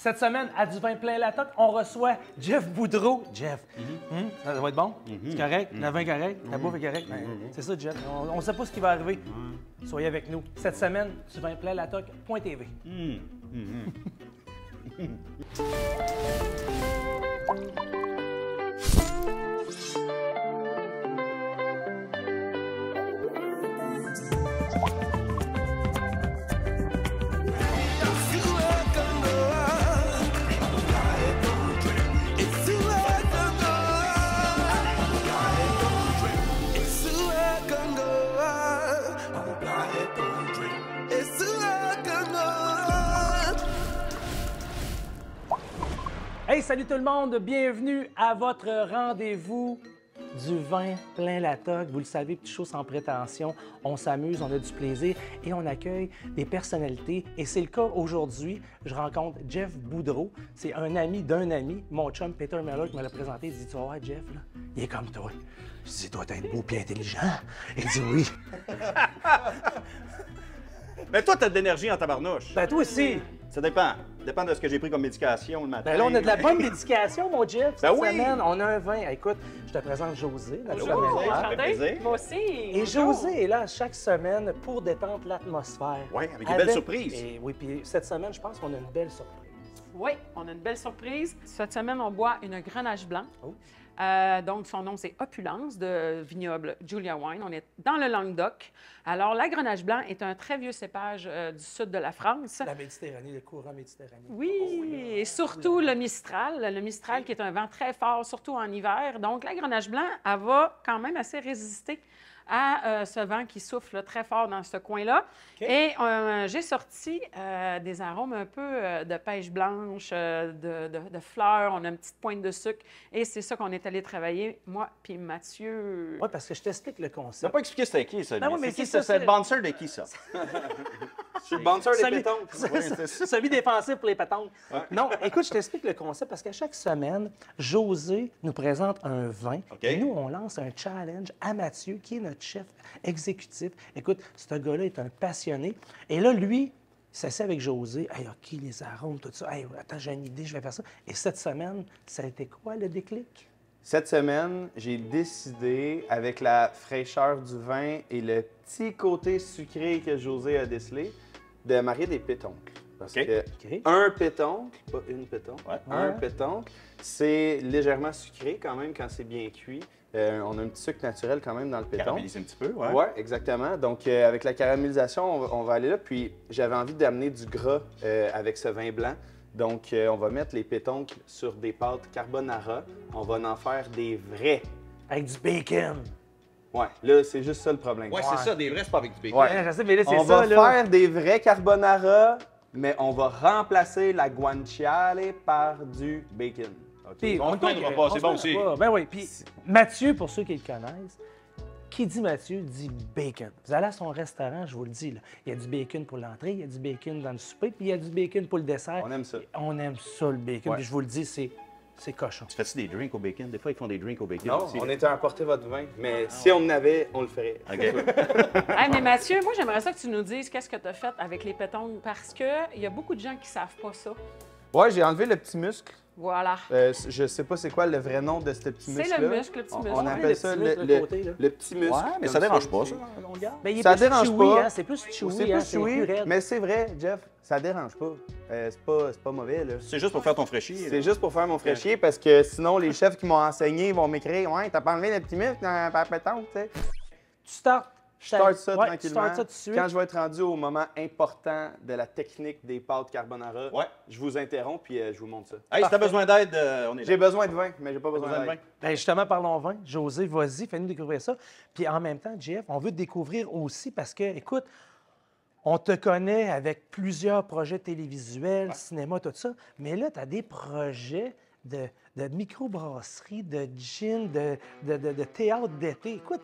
Cette semaine, à du vin plein la toque, on reçoit Jeff Boudreau. Jeff, ça va être bon? C'est correct? Le vin correct? La bouffe est correcte? C'est ça, Jeff. On ne sait pas ce qui va arriver. Soyez avec nous. Cette semaine, du vin plein la toque.tv. Hey, salut tout le monde! Bienvenue à votre rendez-vous du vin plein la toque. Vous le savez, petit show sans prétention. On s'amuse, on a du plaisir et on accueille des personnalités. Et c'est le cas aujourd'hui. Je rencontre Jeff Boudreau. C'est un ami d'un ami, mon chum Peter Miller, qui me l'a présenté. Il dit, tu vas voir, Jeff, là, il est comme toi. Je dis, toi, t'es beau et intelligent. Il dit oui. Mais toi, t'as de l'énergie en tabarnouche. Ben, toi aussi. Ça dépend. Ça dépend de ce que j'ai pris comme médication le matin. Ben là, on a de la bonne médication, mon Jeff. Cette oui. semaine, on a un vin. Écoute, je te présente José, notre Allô, José. comédienne. Ça fait plaisir. Moi aussi. Et José est là chaque semaine pour détendre l'atmosphère. Oui, avec des belles surprises. Et oui, puis cette semaine, je pense qu'on a une belle surprise. Oui, on a une belle surprise. Cette semaine, on boit une Grenache blanc. Oh. Donc, son nom, c'est Opulence de vignoble Julia Wine. On est dans le Languedoc. Alors, la Grenache blanc est un très vieux cépage du sud de la France. La Méditerranée, le courant méditerranéen. Oui, et surtout le Mistral qui est un vent très fort, surtout en hiver. Donc, la Grenache blanc, elle va quand même assez résister à ce vent qui souffle très fort dans ce coin-là. OK. Et j'ai sorti des arômes un peu de pêche blanche, de fleurs. On a une petite pointe de sucre. Et c'est ça qu'on est allé travailler, moi puis Mathieu. Oui, parce que je t'explique le Tu n'as concept. pas expliqué c'était qui, ça, lui. Ben oui, mais c'est qui, c'est ça, ça? C'est le c'est- bouncer de qui, ça? C'est le bouncer des Celui- pétanques. Oui, c'est ça. Celui défensif pour les pétanques. Ouais. Non, écoute, je t'explique le concept parce qu'à chaque semaine, José nous présente un vin. OK. Et nous, on lance un challenge à Mathieu, qui est notre chef exécutif. Écoute, ce gars-là est un passionné. Et là, lui, il s'assied avec José. Hey, OK, les arômes, tout ça. Hey, attends, j'ai une idée, je vais faire ça. Et cette semaine, ça a été quoi le déclic? Cette semaine, j'ai décidé, avec la fraîcheur du vin et le petit côté sucré que José a décelé, de marier des pétoncles. Parce OK. que OK. un pétoncle, pas une pétoncle, Ouais. un Ouais. pétoncle, c'est légèrement sucré quand même quand c'est bien cuit. On a un petit sucre naturel quand même dans le pétoncle. Caramélise un petit peu, ouais. Oui, exactement. Donc, avec la caramélisation, on va aller là. Puis, j'avais envie d'amener du gras avec ce vin blanc. Donc, on va mettre les pétoncles sur des pâtes carbonara. On va en faire des vrais. Avec du bacon. Ouais, là, c'est juste ça le problème. Ouais, c'est ça, des vrais, c'est pas avec du bacon. Ouais. Ouais, je sais, mais là, c'est On ça, va là. faire des vrais carbonara, mais on va remplacer la guanciale par du bacon. OK? Puis, On se plaindra pas, c'est bon aussi. Ben oui, puis Mathieu, pour ceux qui le connaissent, qui dit Mathieu dit bacon. Vous allez à son restaurant, je vous le dis, là, il y a du bacon pour l'entrée, il y a du bacon dans le souper, puis il y a du bacon pour le dessert. On aime ça. On aime ça, le bacon. Ouais. Puis je vous le dis, c'est cochon. Tu fais-tu des drinks au bacon? Des fois, ils font des drinks au bacon Non, aussi. on était à apporter votre vin, mais si on en avait, on le ferait. OK. Hey, mais Mathieu, moi, j'aimerais ça que tu nous dises qu'est-ce que tu as fait avec les pétons, parce qu'il y a beaucoup de gens qui savent pas ça. Ouais, j'ai enlevé le petit muscle. Voilà. Je sais pas c'est quoi le vrai nom de ce petit muscle. C'est le muscle, le petit muscle. On Ouais, appelle le ça petit le, muscle de le- côté, là. le petit muscle. Ouais, mais ça comme dérange pas, ça. ici. On le garde. Ben, il est Ça plus dérange chewy, pas. hein, c'est plus chewy, C'est hein, plus chewy, raide. mais c'est vrai, Jeff, ça dérange pas. C'est pas mauvais, là. C'est juste pour faire ton fraîchier. C'est juste pour faire mon fraîchier parce que sinon, les chefs qui m'ont enseigné vont m'écrire « Ouais, t'as pas enlevé le petit muscle dans la pétanque, tu sais. » Tu startes. Je starte ça Ouais, tu tranquillement. startes ça tout de suite. Quand je vais être rendu au moment important de la technique des pâtes carbonara, Ouais. je vous interromps puis je vous montre ça. Hey, si t'as besoin d'aide, on est J'ai là. besoin de vin, mais j'ai pas besoin de vin. Ben justement, parlons vin. José, vas-y, fais-nous découvrir ça. Puis en même temps, Jeff, on veut te découvrir aussi parce que, écoute, on te connaît avec plusieurs projets télévisuels, cinéma, tout ça, mais là, tu as des projets de microbrasserie, de gin, de théâtre d'été. Écoute,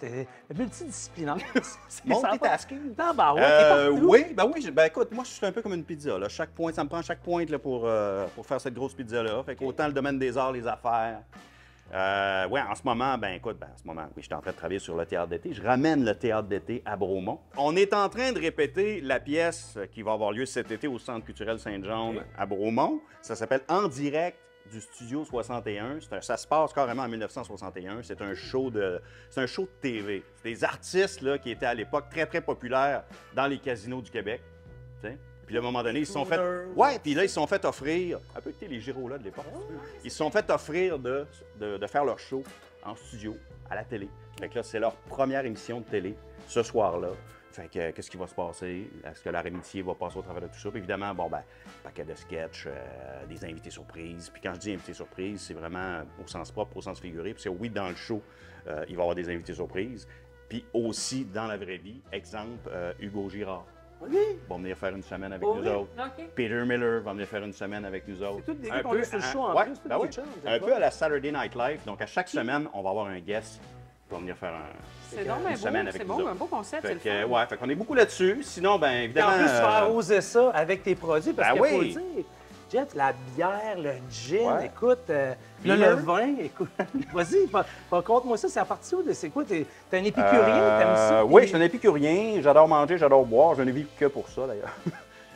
multidisciplinaire. Multitasking. Non, ben ouais, t'es partout. Oui, ben oui. Ben écoute, moi, je suis un peu comme une pizza. Là. Chaque pointe, ça me prend chaque pointe là, pour faire cette grosse pizza-là. Fait qu'autant le domaine des arts, les affaires, Oui, en ce moment, oui, je suis en train de travailler sur le théâtre d'été. Je ramène le théâtre d'été à Bromont. On est en train de répéter la pièce qui va avoir lieu cet été au Centre culturel Sainte-Jean à Bromont. Ça s'appelle En direct du Studio 61. Ça se passe carrément en 1961. C'est un show de TV. C'est des artistes là, qui étaient à l'époque très, très populaires dans les casinos du Québec. T'sais? Puis à un moment donné, ils se sont fait... Ouais, puis là, ils se sont fait offrir... Un peu les Giro là de l'époque. Ils se sont fait offrir de faire leur show en studio, à la télé. Fait que là, c'est leur première émission de télé, ce soir-là. Fait que, qu'est-ce qui va se passer? Est-ce que leur amitié va passer au travers de tout ça? Puis évidemment, paquet de sketchs, des invités surprises. Puis quand je dis invités surprises, c'est vraiment au sens propre, au sens figuré. Puis c'est oui, dans le show, il va y avoir des invités surprises. Puis aussi, dans la vraie vie, exemple, Hugo Girard. OK. Va venir faire une semaine avec Oh, nous oui. autres. OK. Peter Miller va venir faire une semaine avec nous autres. C'est tous des gars qu'on a sur le show en ouais, plus. tous ben des oui. chums, c'est Un le peu fun. à la Saturday Night Live. Donc, à chaque semaine, on va avoir un guest qui va venir faire C'est donc bien semaine beau, avec c'est nous beau, autres. un beau concept, c'est Fait le que, fun. ouais, fait qu'on est beaucoup là-dessus. Sinon, ben Et évidemment... en plus, faire oser ça avec tes produits, parce Ben qu'il faut oui. le dire. Jeff, la bière, le gin, Ouais. écoute, là, Beamer. le vin, écoute, vas-y, conte-moi ça, c'est à partir de, c'est quoi, t'es un épicurien, t'aimes ça? Oui, puis- je suis un épicurien. J'adore manger, j'adore boire. Je ne vis que pour ça, d'ailleurs.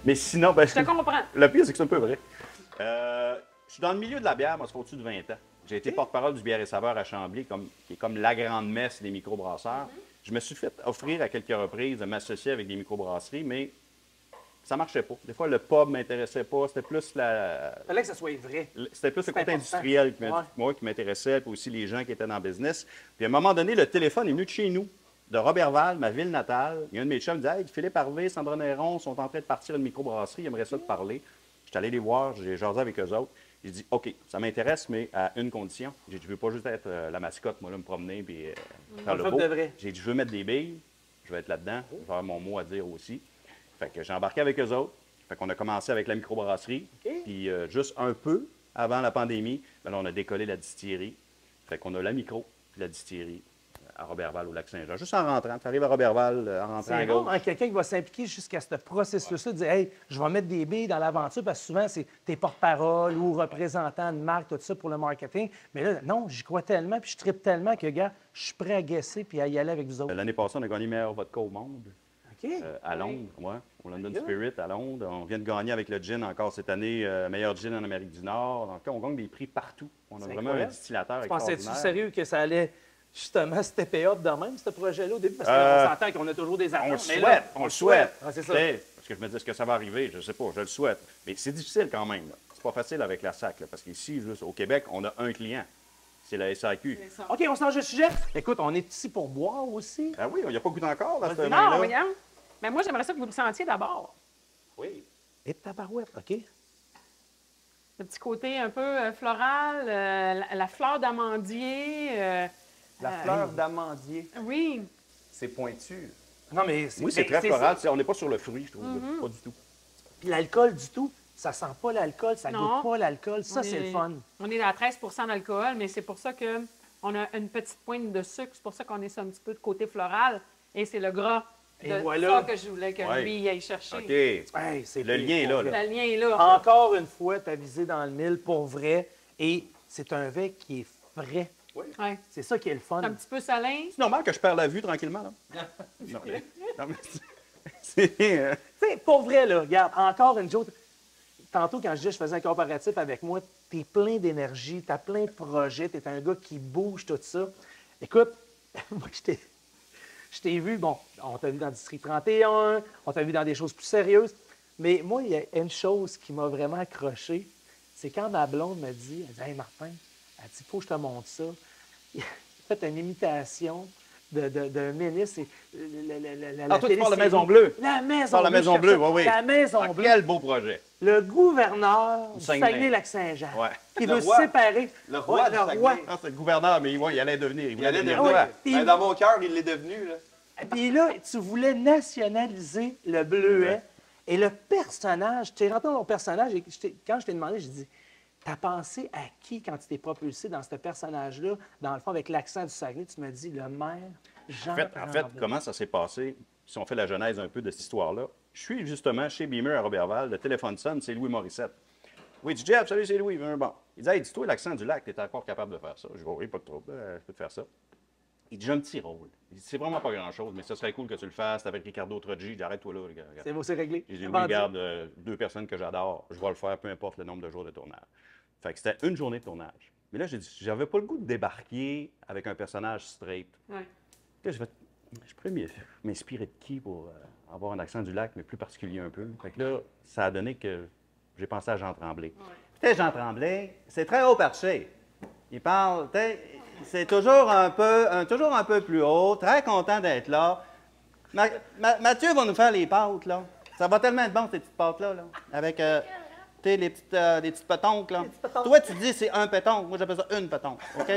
Mais sinon, ben, Je te comprends. le pire, c'est que c'est un peu vrai. Je suis dans le milieu de la bière, moi, ça fait au-dessus de 20 ans. J'ai été porte-parole du Bière et Saveur à Chambly, qui est comme la grande messe des microbrasseurs. Je me suis fait offrir à quelques reprises de m'associer avec des microbrasseries, mais ça marchait pas. Des fois, le pub m'intéressait pas. C'était plus Fallait que ça soit vrai. c'était plus le C'est côté important. industriel Ouais. moi, qui m'intéressait, puis aussi les gens qui étaient dans le business. Puis à un moment donné, le téléphone est venu de chez nous, de Robertval, ma ville natale. Il y a un de mes chums qui me dit « Hey, Philippe Harvey, Sandra Néron sont en train de partir une microbrasserie, ils aimeraient ça te parler. » Je suis allé les voir, j'ai jasé avec eux autres. J'ai dit « OK, ça m'intéresse, mais à une condition. » J'ai dit « Je veux pas juste être la mascotte, moi, là, me promener puis faire le Fait beau. de vrai. » J'ai dit « Je veux mettre des billes, je vais être là-dedans, je vais avoir mon mot à dire aussi. » Fait que j'ai embarqué avec eux autres. Fait qu'on a commencé avec la microbrasserie. OK. Puis juste un peu avant la pandémie, ben là, on a décollé la distillerie. Fait qu'on a la micro puis la distillerie à Robertval au Lac-Saint-Jean. Juste en rentrant. Tu arrives à Robertval en rentrant à C'est gauche. rare, hein, quelqu'un qui va s'impliquer jusqu'à ce processus-là, de dire, hey, je vais mettre des billes dans l'aventure, parce que souvent, c'est tes porte-parole ou représentants de marque, tout ça pour le marketing. Mais là, non, j'y crois tellement, puis je tripe tellement que, gars, je suis prêt à guesser puis à y aller avec vous autres. L'année passée, on a gagné meilleur vodka au monde OK? à Londres, ouais, au London Good. Spirit à Londres. On vient de gagner avec le gin encore cette année, meilleur gin en Amérique du Nord. Donc, on gagne des prix partout. On a C'est vraiment incroyable. un distillateur Pensais-tu extraordinaire. sérieux que ça allait justement stepper up de même, ce projet-là, au début? Parce Euh, qu'on s'entend qu'on a toujours des attentes. On le mais souhaite, là, on le souhaite. Ah, c'est ça. T'sais, parce que je me dis, est-ce que ça va arriver? Je ne sais pas, je le souhaite. Mais c'est difficile quand même. là. C'est pas facile avec la SAC, là, parce qu'ici, juste au Québec, on a un client. C'est la SAQ. C'est ça. OK, on change de sujet. Écoute, on est ici pour boire aussi. Ah oui, il n'y a pas goûté encore dans cette Vas-y. main-là. Non, regarde. Mais moi, j'aimerais ça que vous le sentiez d'abord. Oui. Et tabarouette, OK? Le petit côté un peu floral, la fleur d'amandier. La fleur d'amandier, Oui. c'est pointu. Non, mais Oui, c'est très floral. On n'est pas sur le fruit, je trouve. là. Pas du tout. Puis l'alcool du tout, ça sent pas l'alcool, ça Non. goûte pas l'alcool. Ça, On c'est est- le fun. On est à 13 d'alcool, mais c'est pour ça qu'on a une petite pointe de sucre. C'est pour ça qu'on est sur un petit peu de côté floral. Et c'est le gras Et de voilà. ça que je voulais que Ouais. lui aille chercher. OK. Hey, c'est Le lien est là, là. Le lien est là. Encore une fois, tu as visé dans le mille pour vrai. Et c'est un vin qui est frais. Ouais. C'est ça qui est le fun. C'est un petit peu salin. C'est normal que je perds la vue tranquillement, là. non, mais c'est... Tu sais, pour vrai, là, regarde, encore une chose. Tantôt, quand je disais que je faisais un comparatif avec moi, tu es plein d'énergie, tu as plein de projets, tu es un gars qui bouge, tout ça. Écoute, moi, je t'ai vu, bon, on t'a vu dans District 31, on t'a vu dans des choses plus sérieuses, mais moi, il y a une chose qui m'a vraiment accroché, c'est quand ma blonde me dit, elle dit, hey Martin, elle dit, il faut que je te montre ça. Il a fait une imitation d'un ministre. Ah, toi, tu parles de Maison Bleue. La Maison Par la Bleue. Maison je Bleue, cherchais- oui, oui. La Maison Ah, Bleue. quel beau projet. Le gouverneur du Saguenay. Saguenay-Lac-Saint-Jean, Ouais. qui Le veut roi. séparer. Le roi du Saguenay. Ah, c'est le gouverneur, mais il allait devenir. Il allait devenir. roi. Puis- Ben, dans mon cœur, il l'est devenu. Là. Puis là, tu voulais nationaliser le bleuet. Ouais. Et le personnage, tu es rentré dans ton personnage, et quand je t'ai demandé, j'ai dit, t'as pensé à qui quand tu t'es propulsé dans ce personnage-là, dans le fond, avec l'accent du Saguenay, tu m'as dit, le maire Jean En fait, Tremblay. comment ça s'est passé, si on fait la genèse un peu de cette histoire-là, je suis justement chez Beamer à Robertval, le téléphone sonne, c'est Louis Morissette. Oui, tu dis, Jeff, salut, c'est Louis. Bon, Il dit, hey, dis-toi l'accent du lac, t'es encore capable de faire ça. Je dis, oui, pas de trouble, je peux te faire ça. Il dit, j'ai un petit rôle. Il dit, c'est vraiment pas grand-chose, mais ce serait cool que tu le fasses avec Ricardo Troggi. Il dit, arrête-toi là, regarde. C'est beau, c'est réglé. J'ai dit, oui, regarde, deux personnes que j'adore, je vais le faire, peu importe le nombre de jours de tournage. Fait que c'était une journée de tournage. Mais là, j'ai dit, j'avais pas le goût de débarquer avec un personnage straight. Ouais. Là, je pourrais m'inspirer de qui pour avoir un accent du lac, mais plus particulier un peu. Fait que là, ça a donné que j'ai pensé à Jean Tremblay. Ouais. Peut-être Jean Tremblay, c'est très haut perché. Il parle, c'est toujours un peu plus haut, très content d'être là. Mathieu va nous faire les pâtes, là. Ça va tellement être bon, ces petites pâtes-là, là. Avec, les petites pétoncles, là. Toi, tu dis c'est un pétoncle. Moi, j'appelle ça une pétoncle, OK?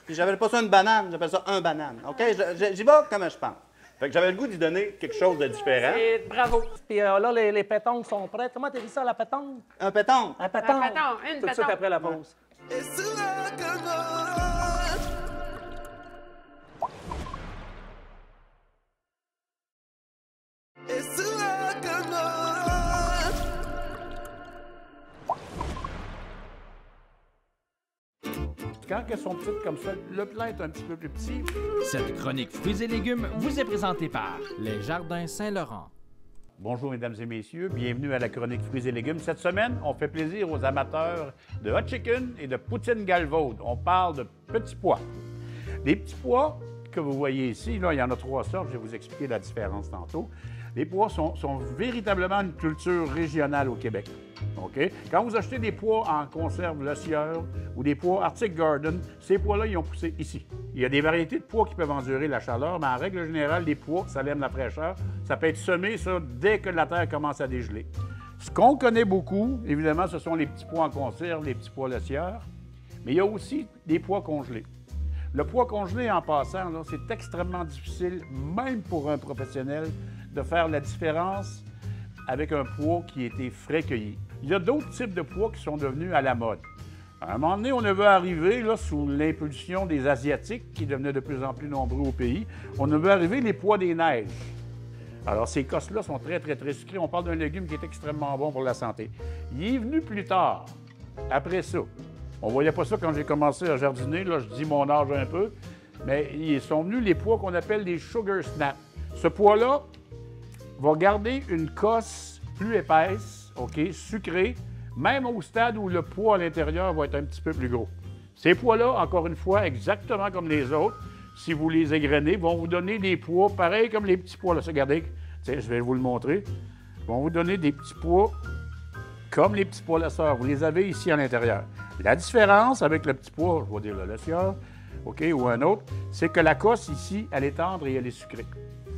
Puis j'appelle pas ça une banane, j'appelle ça un banane, OK? J'y vais comme je pense. Fait que j'avais le goût d'y donner quelque chose de différent. Et bravo. Puis là, les pétons sont prêts. Comment t'as dit ça, la pétanque? Un pétoncle. Un pétanque. Un pétanque, une Tout de suite pétanque. après la pause. Quand elles sont petites comme ça, le plant est un petit peu plus petit. Cette chronique fruits et légumes vous est présentée par Les Jardins Saint-Laurent. Bonjour, mesdames et messieurs. Bienvenue à la chronique fruits et légumes. Cette semaine, on fait plaisir aux amateurs de hot chicken et de poutine galvaude. On parle de petits pois. Les petits pois que vous voyez ici, là, il y en a 3 sortes. Je vais vous expliquer la différence tantôt. Les pois sont véritablement une culture régionale au Québec. OK? Quand vous achetez des pois en conserve Le Sieur ou des pois Arctic Garden, ces pois-là, ils ont poussé ici. Il y a des variétés de pois qui peuvent endurer la chaleur, mais en règle générale, les pois, ça aime la fraîcheur. Ça peut être semé, ça, dès que la terre commence à dégeler. Ce qu'on connaît beaucoup, évidemment, ce sont les petits pois en conserve, les petits pois Le Sieur, mais il y a aussi des pois congelés. Le pois congelé, en passant, là, c'est extrêmement difficile, même pour un professionnel, de faire la différence avec un pois qui a été frais cueilli. Il y a d'autres types de pois qui sont devenus à la mode. À un moment donné, on avait arrivé, là, sous l'impulsion des Asiatiques, qui devenaient de plus en plus nombreux au pays, on avait arrivé les pois des neiges. Alors, ces cosses-là sont très, très, très sucrés. On parle d'un légume qui est extrêmement bon pour la santé. Il est venu plus tard, après ça. On ne voyait pas ça quand j'ai commencé à jardiner, là, je dis mon âge un peu, mais ils sont venus les pois qu'on appelle des sugar snaps. Ce pois-là va garder une cosse plus épaisse, OK, sucrée, même au stade où le pois à l'intérieur va être un petit peu plus gros. Ces pois-là, encore une fois, exactement comme les autres, si vous les égrenez, vont vous donner des pois pareils comme les petits pois. Là, regardez, je vais vous le montrer. Ils vont vous donner des petits pois comme les petits pois Le Sieur. Vous les avez ici à l'intérieur. La différence avec le petit pois, je vais dire le Sieur, OK, ou un autre, c'est que la cosse ici, elle est tendre et elle est sucrée.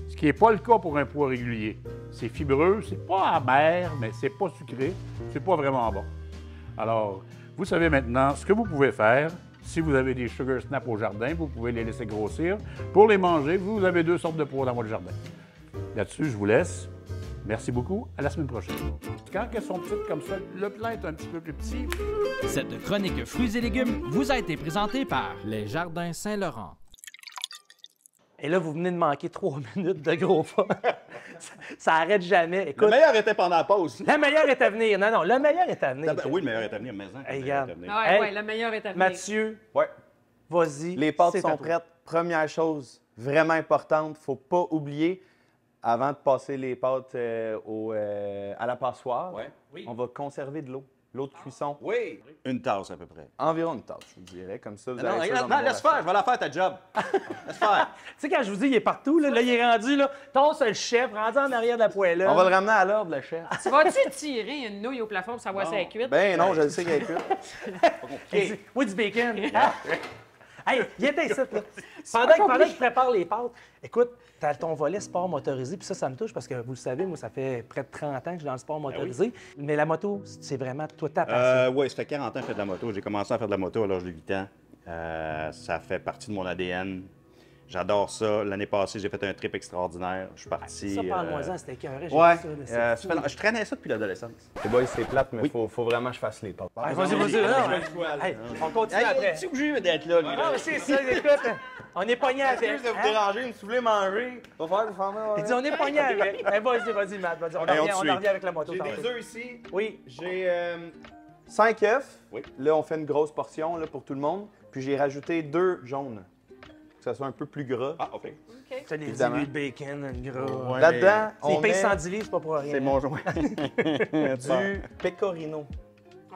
Ce qui n'est pas le cas pour un pois régulier. C'est fibreux, c'est pas amer, mais c'est pas sucré, c'est pas vraiment bon. Alors, vous savez maintenant ce que vous pouvez faire. Si vous avez des sugar snaps au jardin, vous pouvez les laisser grossir. Pour les manger, vous avez 2 sortes de pois dans votre jardin. Là-dessus, je vous laisse. Merci beaucoup. À la semaine prochaine. Quand elles sont petites comme ça, le plant est un petit peu plus petit. Cette chronique fruits et légumes vous a été présentée par Les Jardins Saint-Laurent. Et là, vous venez de manquer 3 minutes de gros fun. Ça arrête jamais. Le Écoute, meilleur était pendant la pause. le meilleur est à venir. Non, non, le meilleur est à venir. Oui, le meilleur est à venir, mais Hey, regarde. Ah ouais, Hey, ouais, le meilleur est à venir. Mathieu, Ouais. vas-y. Les pâtes c'est à sont toi. prêtes. Première chose, vraiment importante, faut pas oublier, avant de passer les pâtes à la passoire, Oui. on va conserver de l'eau. L'eau de cuisson, Oui. Une tasse à peu près. environ une tasse, je vous dirais. Comme ça, vous Non, avez ça dans non, mon laisse faire, je vais la faire ta job. Laisse faire. Tu sais, quand je vous dis, il est partout, là, il est rendu, là, ton seul chef, rendu en arrière de la poêle. On va le ramener à l'ordre, le chef. Tu vas-tu tirer une nouille au plafond pour savoir si elle est cuite? Ben non, je le sais qu'elle est cuite. Oui, du bacon. Ah. Hey, il était ici, là. Pendant qu'il prépare les pâtes, écoute, t'as ton volet sport motorisé, puis ça me touche parce que vous le savez, moi, ça fait près de 30 ans que je suis dans le sport motorisé. Mais la moto, c'est vraiment toi ta passion. Oui, ça fait 40 ans que je fais de la moto. J'ai commencé à faire de la moto à l'âge de 8 ans. Ça fait partie de mon ADN. J'adore ça. L'année passée, j'ai fait un trip extraordinaire. Je suis parti. Ça, parle-moi-en, c'était écœuré. j'ai Ouais. vu ça, là, c'est fou. Je traînais ça depuis l'adolescence. Les boys, c'est plate, mais Oui. faut vraiment que je fasse les pâtes. Hey, vas-y, là. Hey, on continue après. Tu es obligé d'être là, lui. Ah, mais c'est ça, écoute, on est pogné avec. Excuse de vous hein? déranger, me souffler manger. Va faire du format. Il dit, on est pogné avec. Ben, vas-y, Matt, vas-y. On en Hey, on revient te suit. avec la moto. J'ai tantôt. des œufs ici. Oui. J'ai 5 œufs. Oui. Là, on fait une grosse portion là, pour tout le monde. Puis j'ai rajouté 2 jaunes. Que ça soit un peu plus gras. Ah, OK. OK. Ça les Évidemment. dilués de bacon, le gras. Là-dedans, C'est on paye met 110 livres, c'est pas pour rien. C'est mon joint. du pecorino.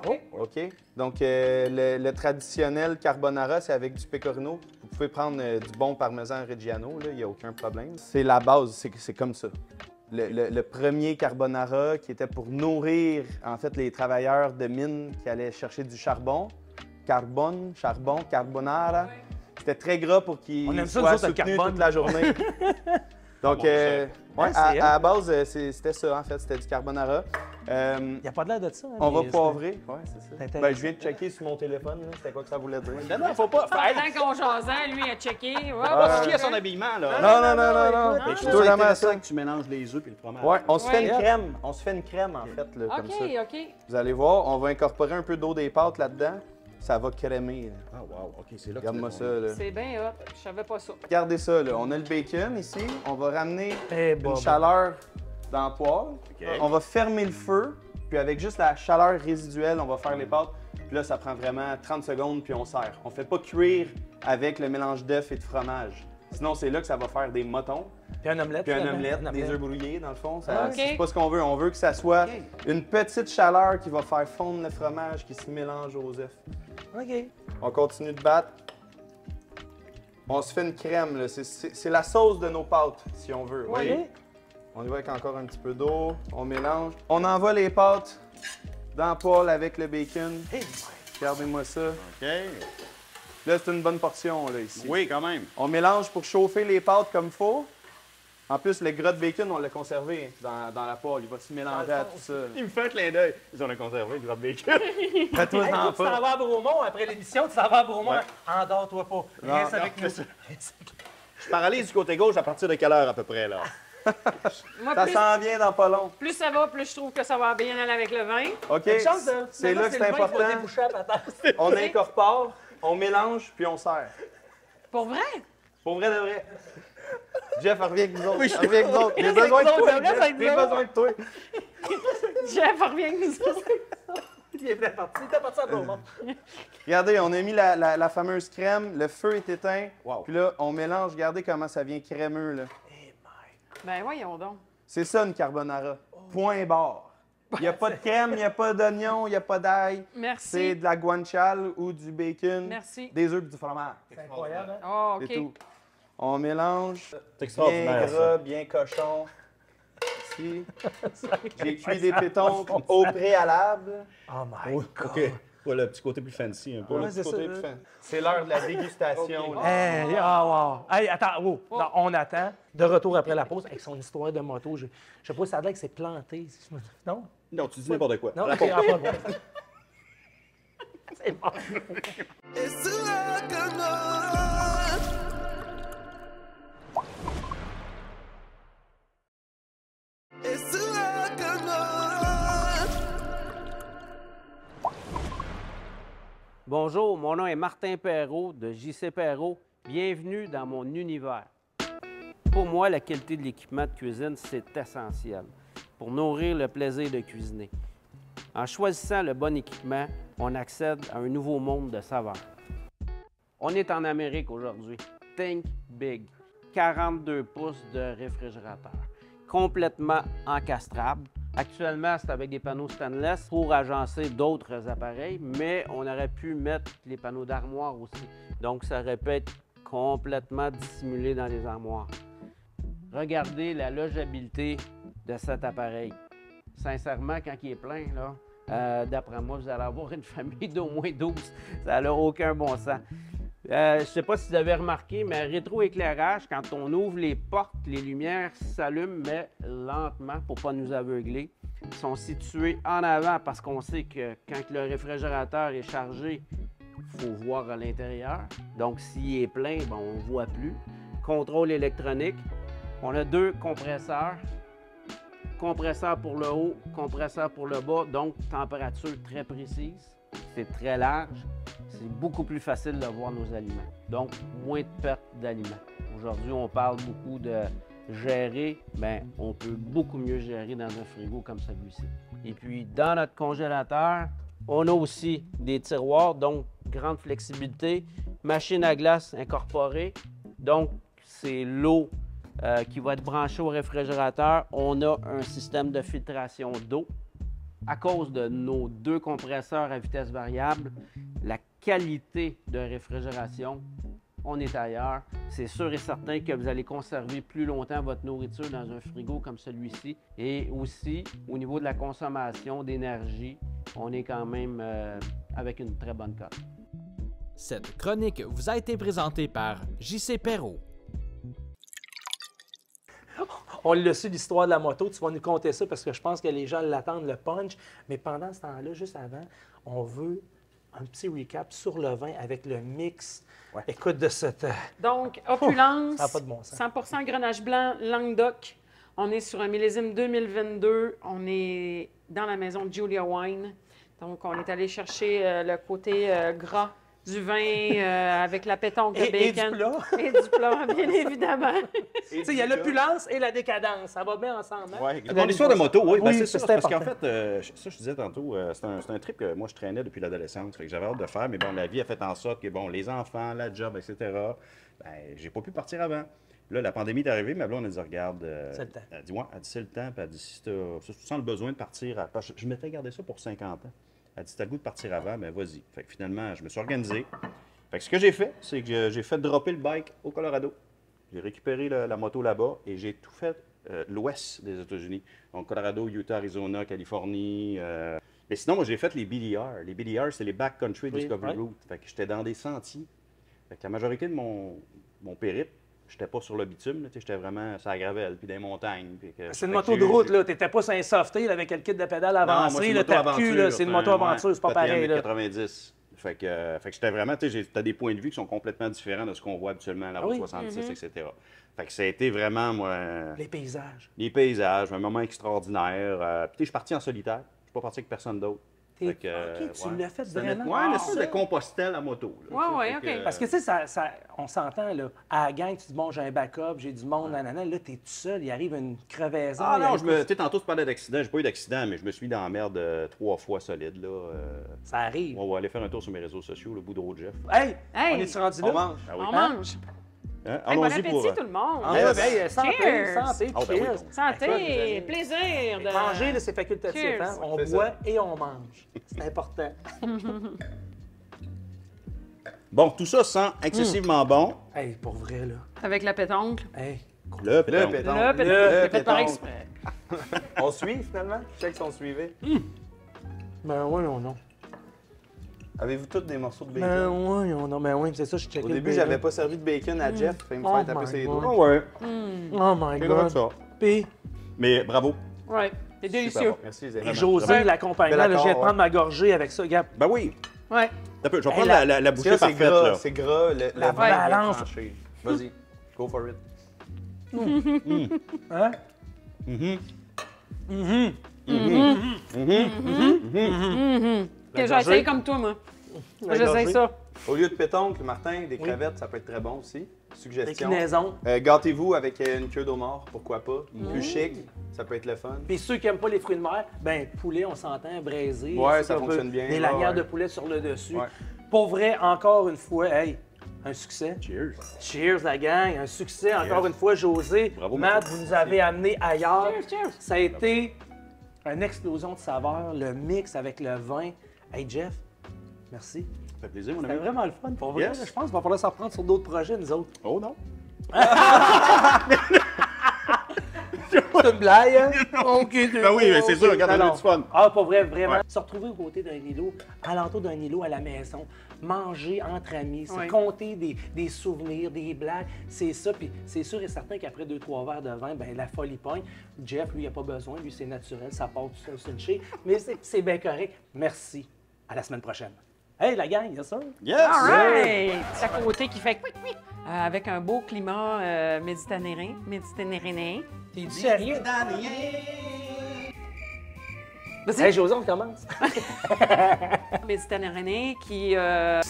OK. OK? Donc, le traditionnel carbonara, c'est avec du pecorino. Vous pouvez prendre du bon parmesan Reggiano, il n'y a aucun problème. C'est la base, c'est comme ça. Le premier carbonara qui était pour nourrir, en fait, les travailleurs de mine qui allaient chercher du charbon. Charbon, carbonara. C'était très gras pour qu'ils On aime ça, soient nous autres, le soutenus carbone. toute la journée. Donc, Bon, ouais, c'est à la base, c'était ça, en fait. C'était du carbonara. Il n'y a pas de l'air de ça. Hein, On va mais poivrer. Ouais, c'est ça. intéressant. Ben, je viens de checker sur mon téléphone, là, c'était quoi que ça voulait dire. Non, faut pas. Pendant qu'on jasait, lui, a checké. Ouais, Pas chier à son habillement, là. Non. Mais Je je suis trouve ça jamais à intéressant ça. que tu mélanges les œufs et le fromage. Ouais, on se fait Ouais. une crème. On se fait une crème, en fait, là, comme ça. OK. Vous allez voir, on va incorporer un peu d'eau des pâtes là-dedans. Ça va crémer. Là. Ah, wow, OK, c'est là que Regarde-moi tu ça, mets là. C'est bien hot. Je savais pas ça. Regardez ça, là. On a le bacon ici. On va ramener Eh, une bon, chaleur dans le poêle. OK. On va fermer le feu. Puis avec juste la chaleur résiduelle, on va faire les pâtes. Puis là, ça prend vraiment 30 secondes, puis on sert. On fait pas cuire avec le mélange d'œufs et de fromage. Sinon, c'est là que ça va faire des motons. Puis un omelette. Puis un finalement. omelette, Un des œufs brouillés, dans le fond. Ah, ok. C'est pas ce qu'on veut. On veut que ça soit une petite chaleur qui va faire fondre le fromage qui se mélange aux œufs. OK. On continue de battre. On se fait une crème, là. C'est la sauce de nos pâtes, si on veut. Voyez? On y va avec encore un petit peu d'eau. On mélange. On envoie les pâtes dans le poêle avec le bacon. Regardez-moi ça. OK. Là, c'est une bonne portion, là, ici. Oui, quand même. On mélange pour chauffer les pâtes comme il faut. En plus, le gras de bacon, on l'a conservé dans la poêle. Il va se mélanger à tout ça. Il me fait un clin d'œil. Ils ont conservé du bacon. Fais-toi Hey, en tu t'en pas. vas à Bromont après l'émission, tu t'en vas à Bromont. Ouais. Endors-toi pas. Non, Reste non, avec nous. c'est ça. Je paralyse du côté gauche à partir de quelle heure, à peu près, là? Moi, Ça plus, s'en vient dans pas long. plus ça va, plus je trouve que ça va bien aller avec le vin. OK? Une chance de- C'est finalement, là que c'est le vin qui va important. déboucher à la patate. On incorpore, on mélange, puis on sert. Pour vrai? Pour vrai de vrai. Jeff, reviens avec nous autres. Reviens avec nous autres. J'ai Reste besoin de avec nous toi. autres, reste Jeff. avec J'ai nous besoin de toi. Jeff, reviens avec nous autres. Il était parti. Il était parti à Bromont. Regardez, on a mis la fameuse crème. Le feu est éteint. Wow. Puis là, on mélange. Regardez comment ça vient crémeux, là. Ben voyons donc. C'est ça, une carbonara. Point barre. Il n'y a pas de crème, il n'y a pas d'oignon, il n'y a pas d'ail. C'est Merci. de la guanciale ou du bacon, Merci. des œufs et du fromage. C'est incroyable, hein? Oh, C'est OK. tout. On mélange. C'est Bien extraordinaire, ça. gras, bien cochon. Ici. J'ai cuit des pétons au préalable. Oh my God. OK. Ouais, le petit côté plus fancy, un peu. Ouais, là. c'est ça. Côté plus fin. C'est l'heure de la dégustation. là. Hey, ah, wow. Hey, attends, oh. Non, on attend. De retour après la pause avec son histoire de moto. Je sais pas si ça a l'air que c'est planté. Non? Non, tu dis n'importe quoi. Non, La ok, pause. ah, pas bon. C'est bon. Bonjour, mon nom est Martin Perrault de JC Perrault. Bienvenue dans mon univers. Pour moi, la qualité de l'équipement de cuisine, c'est essentiel pour nourrir le plaisir de cuisiner. En choisissant le bon équipement, on accède à un nouveau monde de saveurs. On est en Amérique aujourd'hui. Think big. 42 pouces de réfrigérateur. Complètement encastrable. Actuellement, c'est avec des panneaux stainless pour agencer d'autres appareils, mais on aurait pu mettre les panneaux d'armoire aussi. Donc, ça aurait pu être complètement dissimulé dans les armoires. Regardez la logeabilité de cet appareil. Sincèrement, quand il est plein, là, d'après moi, vous allez avoir une famille d'au moins 12. Ça n'a aucun bon sens. Je ne sais pas si vous avez remarqué, mais rétroéclairage, quand on ouvre les portes, les lumières s'allument, mais lentement pour ne pas nous aveugler. Ils sont situés en avant parce qu'on sait que quand le réfrigérateur est chargé, il faut voir à l'intérieur. Donc, s'il est plein, ben, on ne voit plus. Contrôle électronique. On a 2 compresseurs. Compresseur pour le haut, compresseur pour le bas, donc température très précise. C'est très large. C'est beaucoup plus facile de voir nos aliments. Donc, moins de perte d'aliments. Aujourd'hui, on parle beaucoup de gérer. Bien, on peut beaucoup mieux gérer dans un frigo comme celui-ci. Et puis, dans notre congélateur, On a aussi des tiroirs, donc grande flexibilité. Machine à glace incorporée, donc c'est l'eau qui va être branchée au réfrigérateur. On a un système de filtration d'eau. À cause de nos 2 compresseurs à vitesse variable, la qualité de réfrigération, on est ailleurs. C'est sûr et certain que vous allez conserver plus longtemps votre nourriture dans un frigo comme celui-ci. Et aussi, au niveau de la consommation d'énergie, on est quand même avec une très bonne cote. Cette chronique vous a été présentée par J.C. Perrault. On l'a su, l'histoire de la moto. Tu vas nous conter ça parce que je pense que les gens l'attendent, le punch. Mais pendant ce temps-là, juste avant, on veut un petit recap sur le vin avec le mix. Ouais. Écoute, de cette... Donc, opulence, ça n'a pas de bon sens. 100% Grenache blanc, Languedoc. On est sur un millésime 2022. On est dans la maison de Julia Wine. Donc, on est allé chercher le côté gras du vin avec la pétanque de bacon. Et du plat. Et du plat, bien évidemment. Tu sais, il y a l'opulence et la décadence. Ça va bien ensemble. Hein? Ouais, dans l'histoire de moto, oui, ben Oui, c'est ça. c'est Parce qu'en important. fait, ça, je disais tantôt, c'est un trip que moi, je traînais depuis l'adolescence. Fait que j'avais hâte de faire, mais bon, la vie a fait en sorte que, bon, les enfants, la job, etc., ben, j'ai pas pu partir avant. Là, la pandémie est arrivée, ma blonde, elle dit, regarde, C'est le temps. elle dit, ouais, elle dit, c'est le temps, puis elle dit, si tu sens le besoin de partir, parce que je m'étais gardé ça pour 50 ans. Elle dit, si t'as le goût de partir avant, ben vas-y. Fait que finalement, je me suis organisé. Fait que ce que j'ai fait, c'est que j'ai fait dropper le bike au Colorado. J'ai récupéré la moto là-bas et j'ai tout fait l'ouest des États-Unis. Donc, Colorado, Utah, Arizona, Californie. Mais sinon, moi, j'ai fait les BDR. Les BDR, c'est les Backcountry Oui, Discovery ouais. Route. Fait que j'étais dans des sentiers. Fait que la majorité de mon périple, j'étais pas sur le bitume, là, j'étais vraiment sur la gravelle, puis des montagnes. Puis que- C'est une fait moto que de j'ai- route, là. T'étais pas sur un softé là, avec le kit de pédale Non, moi, avancé, c'est une là, moto t'as aventure, cul, là. C'est une moto aventure, c'est pas pareil, là. 90. Fait que j'étais vraiment, tu sais, t'as des points de vue qui sont complètement différents de ce qu'on voit habituellement à la route oui? 66, etc. Fait que ça a été vraiment, moi, Les paysages. les paysages, un moment extraordinaire. Puis, tu sais, je suis parti en solitaire. Je suis pas parti avec personne d'autre. Fait Fait que, OK, tu ouais. l'as fait C'était vraiment. Ouais, une Ah, espèce de Compostelle à moto. là, Ouais, tu sais. ouais, Fait OK. que, Parce que, tu sais, on s'entend, là. À la gang, tu dis, bon, j'ai un backup, j'ai du monde, nanana. Là, t'es tout seul, il arrive une crevaison. Ah il non, arrive- tu sais, tantôt, tu parlais d'accident. J'ai pas eu d'accident, mais je me suis dans la merde 3 fois solide, là. Ça arrive. On va aller faire un tour sur mes réseaux sociaux, le Boudreau de Jeff. Hey! Hey! On est-tu rendu là? On mange. Ah oui. On mange. Hein? Hey, bon Allons-y appétit, pour... tout le monde. Ah, Yes. ben, santé, Cheers. santé, Ah, ben oui, cheers. donc. Santé, plaisir de... Manger, là, c'est facultatif. Cheers. Hein? On C'est boit ça. et on mange. C'est important. Bon, tout ça sent excessivement bon. Hey, pour vrai, là. Avec la pétanque. Hey. Le pétanque. pétanque. Le pétanque, Le c'est fait par pétanque. exprès. On suit finalement? Je sais qu'ils sont suivis. Ben oui, non. Avez-vous tous des morceaux de Ben bacon? oui, non. Ben oui, c'est ça, je checkais Au le début, bacon. j'avais pas servi de bacon à Jeff. Il me Oh fait taper my ses God. doigts. ouais. Oh my C'est drôle God. ça. Puis, Mais bravo. Ouais, c'est Super délicieux. bon. Merci, les amis. et José, Ouais. l'accompagnant, Bel là, je viens de accord, prendre ma gorgée avec ça. Regarde. Ben oui. Ouais. T'as peu, je vais Hey, prendre la- la Parce bouchée que là, c'est parfaite, gras, là. c'est gras. La vin est bien balance. tranché. Vas-y, go for it. Hein? Ok, j'ai essayé comme toi, moi. Moi, j'essaye ça. Au lieu de pétanque, Martin, des crevettes, ça peut être très bon aussi. Suggestion. Déclinaison. Gâtez-vous avec une queue d'homard, pourquoi pas. Plus chic, ça peut être le fun. Puis ceux qui n'aiment pas les fruits de mer, ben poulet, on s'entend, braisé. Ouais, c'est ça un peu fonctionne bien, Des ouais, lanières ouais. de poulet sur le dessus. Ouais. Pour vrai, encore une fois, hey, un succès. Cheers. Cheers, la gang. Un succès, encore une fois, José. Bravo, Matt, Mathieu. vous nous avez amené ailleurs. Cheers, cheers. Ça a été une explosion de saveurs, le mix avec le vin. Hey, Jeff, merci. Ça fait plaisir, mon C'était ami. vraiment le fun. Pour vrai, Yes. je pense qu'il va falloir s'en reprendre sur d'autres projets, nous autres. Oh non. C'est une blague, hein? OK. Ben oui, mais c'est sûr, regarde, on a du fun. Ah, pas vrai, vraiment. Ouais. Se retrouver aux côtés d'un îlot, alentour d'un îlot à la maison, manger entre amis, c'est Oui. compter des souvenirs, des blagues, c'est ça. Puis c'est sûr et certain qu'après 2-3 verres de vin, ben la folie pogne. Jeff, lui, il n'a pas besoin, lui, c'est naturel, ça part tout seul sur une chie. Mais c'est bien correct. Merci. À la semaine prochaine. Hey, la gang, yes sir? Yes! All right! C'est à côté qui fait quick, quick. Avec un beau climat méditerranéen. T'es sérieux? Vas-y. Hey, José, on commence. Méditerranéen qui... La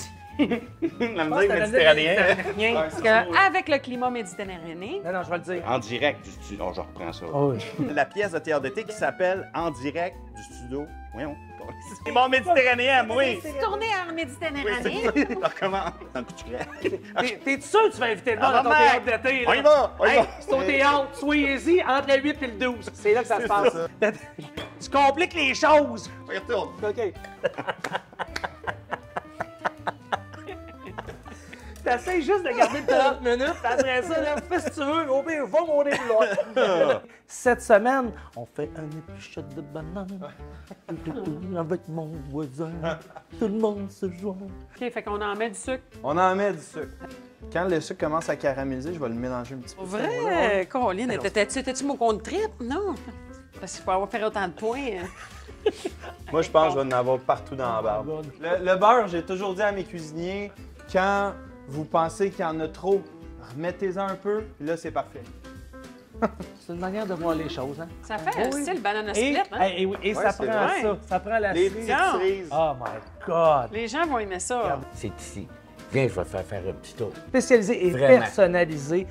musique méditerranéenne. parce que avec le climat méditerranéen, Non, je vais le dire. En direct du studio. Oh, je reprends ça. Oh, oui. La pièce de théâtre d'été qui s'appelle En direct du studio. Voyons. C'est mon méditerranéen, oui. Tourner en Méditerranée. On recommence. Un coup de craie. T'es sûr que tu vas inviter le monde Ah, à ton maman! théâtre d'été? On y va, on y Hey, va. c'est au théâtre, soyez-y entre le 8 et le 12. C'est là que ça se passe. Tu compliques les choses. On y retourne. OK. T'essayes juste de garder le 30 minutes, puis après ça, là, fais ce que tu veux, au pire, va mon déboulot. Cette semaine, on fait un épluchette de banane avec mon voisin. Tout le monde se joint. OK, fait qu'on en met du sucre. On en met du sucre. Quand le sucre commence à caraméliser, je vais le mélanger un petit peu. Vrai? Colline, étais-tu mon compte trip? Non. Parce qu'il faut avoir fait autant de points. Moi, je pense que je vais en avoir partout dans la barbe. Le beurre, j'ai toujours dit à mes cuisiniers, quand vous pensez qu'il y en a trop, remettez-en un peu, puis là, c'est parfait. C'est une manière de voir les choses, hein? Ça fait un Oui. style banana Et, split, hein? et ça c'est prend vrai. ça. Ça prend la Les cerise. petites cerises. Oh my God! Les gens vont aimer ça. C'est ici. Viens, je vais faire un petit tour. Spécialisé et Vraiment. personnalisé.